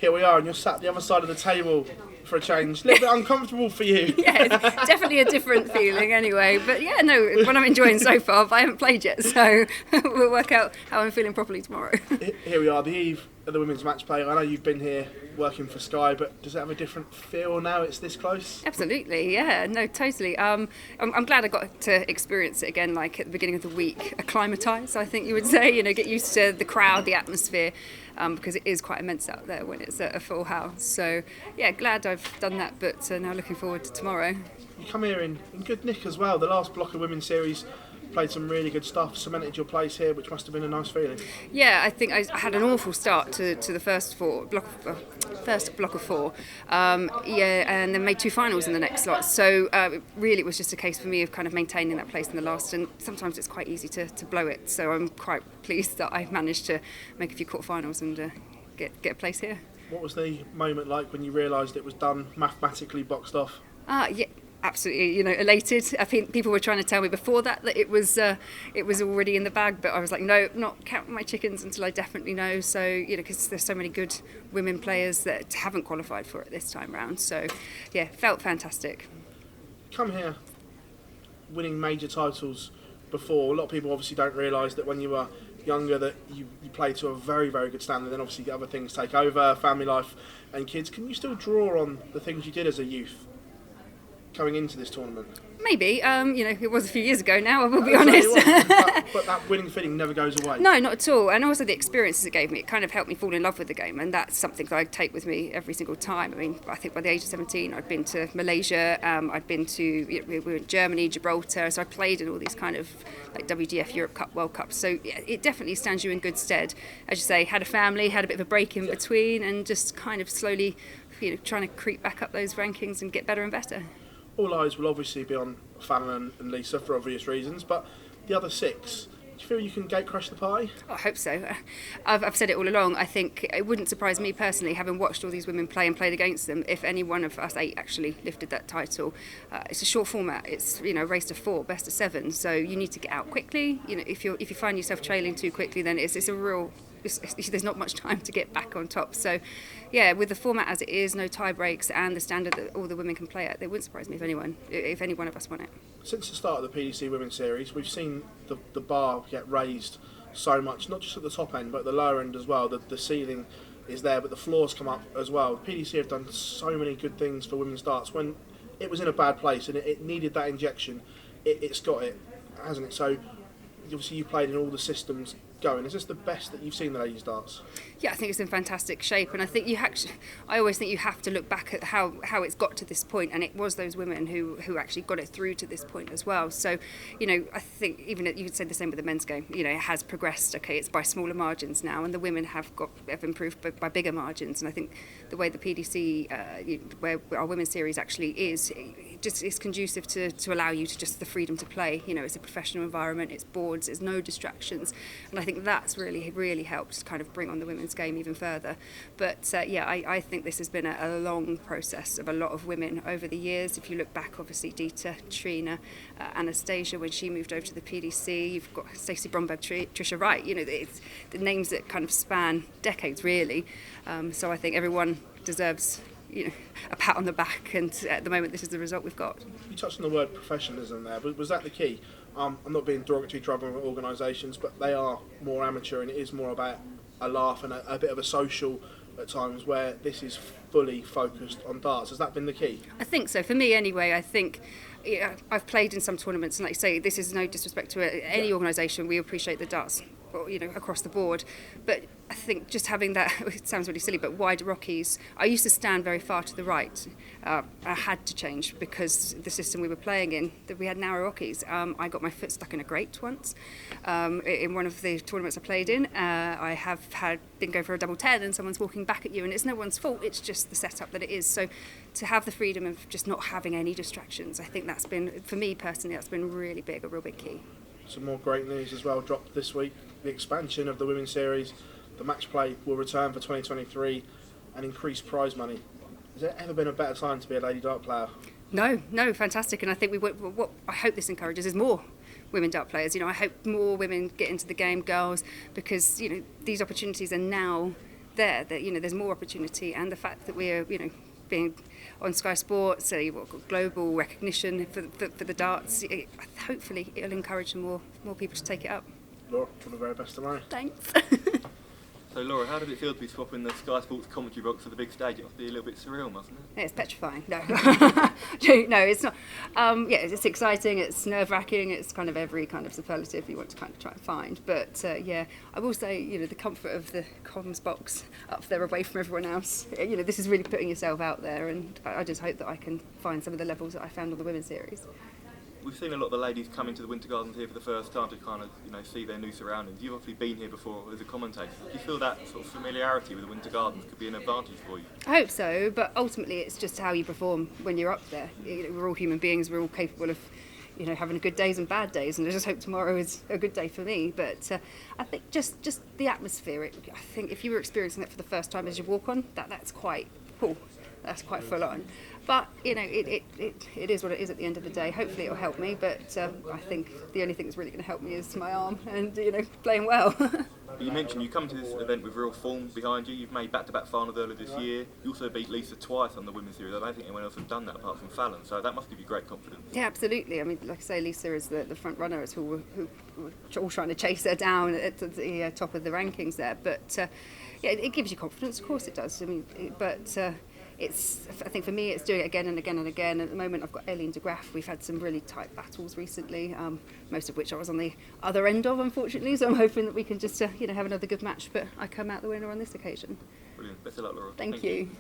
Here we are, and you're sat the other side of the table for a change. A little bit uncomfortable for you. Yeah, it's definitely a different feeling anyway. But yeah, no, what I'm enjoying so far, but I haven't played yet, so we'll work out how I'm feeling properly tomorrow. Here we are, the eve of the women's match play. I know you've been here working for Sky, but does it have a different feel now it's this close? Absolutely, yeah, no, totally. I'm glad I got to experience it again, like at the beginning of the week, acclimatise, I think you would say, get used to the crowd, the atmosphere, because it is quite immense out there when it's a full house. So yeah, glad I've done that, but now looking forward to tomorrow. You come here in good nick as well. The last block of women's series played some really good stuff, cemented your place here, which must have been a nice feeling. Yeah, I think I had an awful start to the first block of four, and then made two finals in the next lot. So really, it was just a case for me of kind of maintaining that place in the last. And sometimes it's quite easy to blow it. So I'm quite pleased that I managed to make a few quarterfinals and get a place here. What was the moment like when you realised it was done, mathematically boxed off? Yeah. Absolutely, elated. I think people were trying to tell me before that it was already in the bag, but I was like, no, not counting my chickens until I definitely know. So, because there's so many good women players that haven't qualified for it this time round. So, yeah, felt fantastic. Come here, winning major titles before. A lot of people obviously don't realise that when you were younger that you played to a very, very good standard. Then obviously the other things take over, family life and kids. Can you still draw on the things you did as a youth coming into this tournament? Maybe, it was a few years ago now, I will be honest. But that winning feeling never goes away. No, not at all. And also the experiences it gave me, it kind of helped me fall in love with the game, and that's something that I take with me every single time. I mean, I think by the age of 17, I'd been to Malaysia, I'd been to we were in Germany, Gibraltar, so I played in all these kind of like WDF, Europe Cup, World Cup. So yeah, it definitely stands you in good stead. As you say, had a family, had a bit of a break in between, and just kind of slowly, trying to creep back up those rankings and get better and better. All eyes will obviously be on Fallon and Lisa for obvious reasons, but the other six, do you feel you can gate crash the pie? Oh, I hope so. I've said it all along. I think it wouldn't surprise me personally, having watched all these women play and played against them, if any one of us 8 actually lifted that title. It's a short format. It's race to 4, best of 7. So you need to get out quickly. If you find yourself trailing too quickly, then it's a real. There's not much time to get back on top. So, yeah, with the format as it is, no tie breaks, and the standard that all the women can play at, it wouldn't surprise me if any one of us won it. Since the start of the PDC Women's Series, we've seen the bar get raised so much, not just at the top end, but at the lower end as well. The ceiling is there, but the floors come up as well. PDC have done so many good things for women's darts. When it was in a bad place and it needed that injection, it's got it, hasn't it? So, obviously, you played in all the systems going. Is this the best that you've seen the ladies' darts? Yeah, I think it's in fantastic shape, and I think I always think you have to look back at how it's got to this point, and it was those women who actually got it through to this point as well. So, I think even you could say the same with the men's game. It has progressed. Okay, it's by smaller margins now, and the women have improved by bigger margins. And I think the way the PDC, where our women's series actually is, it's conducive to allow you to just the freedom to play. It's a professional environment. It's boards. There's no distractions, and I think that's really helped kind of bring on the women's game even further. But I think this has been a long process of a lot of women over the years. If you look back, obviously Dita, Trina, Anastasia when she moved over to the PDC, you've got Stacey Bromberg, Tricia Wright. It's the names that kind of span decades really. So I think everyone deserves a pat on the back, and at the moment this is the result we've got. You touched on the word professionalism there, but was that the key? I'm not being derogatory to other organisations, but they are more amateur, and it is more about a laugh and a bit of a social at times, where this is fully focused on darts. Has that been the key? I think so. For me anyway, I think I've played in some tournaments, and like you say, this is no disrespect to any organisation, we appreciate the darts across the board, but I think just having that, it sounds really silly, but wide Rockies, I used to stand very far to the right. I had to change because the system we were playing in, that we had narrow Rockies. I got my foot stuck in a grate once in one of the tournaments I played in. I have been going for a double 10 and someone's walking back at you, and it's no one's fault, it's just the setup that it is. So to have the freedom of just not having any distractions, I think that's been, for me personally, that's been really big, a real big key. Some more great news as well dropped this week. The expansion of the Women's Series, the Matchplay will return for 2023 and increased prize money. Has there ever been a better time to be a lady dart player? No, fantastic. And I think what I hope this encourages is more women dart players. I hope more women get into the game, girls, because these opportunities are now there that there's more opportunity, and the fact that we're being on Sky Sports, so you've got global recognition for the darts. Hopefully, it'll encourage more people to take it up. Laura, all the very best tomorrow. Thanks. So Laura, how did it feel to be swapping the Sky Sports commentary box for the big stage? It must be a little bit surreal, mustn't it? It's petrifying. No, no, it's not. It's exciting. It's nerve-wracking. It's kind of every kind of superlative you want to kind of try and find. But I will say, the comfort of the comms box up there, away from everyone else. This is really putting yourself out there, and I just hope that I can find some of the levels that I found on the women's series. We've seen a lot of the ladies come into the Winter Gardens here for the first time to kind of, see their new surroundings. You've obviously been here before as a commentator. Do you feel that sort of familiarity with the Winter Gardens could be an advantage for you? I hope so, but ultimately it's just how you perform when you're up there. We're all human beings. We're all capable of, having good days and bad days, and I just hope tomorrow is a good day for me. But I think just the atmosphere. I think if you were experiencing it for the first time as you walk on, that's quite cool. That's quite full on. But, it is what it is at the end of the day. Hopefully it'll help me, but I think the only thing that's really going to help me is my arm and, playing well. You mentioned you come to this event with real form behind you. You've made back-to-back finals earlier this year. You also beat Lisa twice on the women's series. I don't think anyone else has done that apart from Fallon, so that must give you great confidence. Yeah, absolutely. I mean, like I say, Lisa is the front runner. It's who we're all trying to chase her down at the top of the rankings there. But, it gives you confidence. Of course it does. I mean, I think for me it's doing it again and again and again. At the moment I've got Aileen de Graaf. We've had some really tight battles recently, most of which I was on the other end of, unfortunately, so I'm hoping that we can just have another good match, but I come out the winner on this occasion. Brilliant. Best of luck, Laura. Thank you.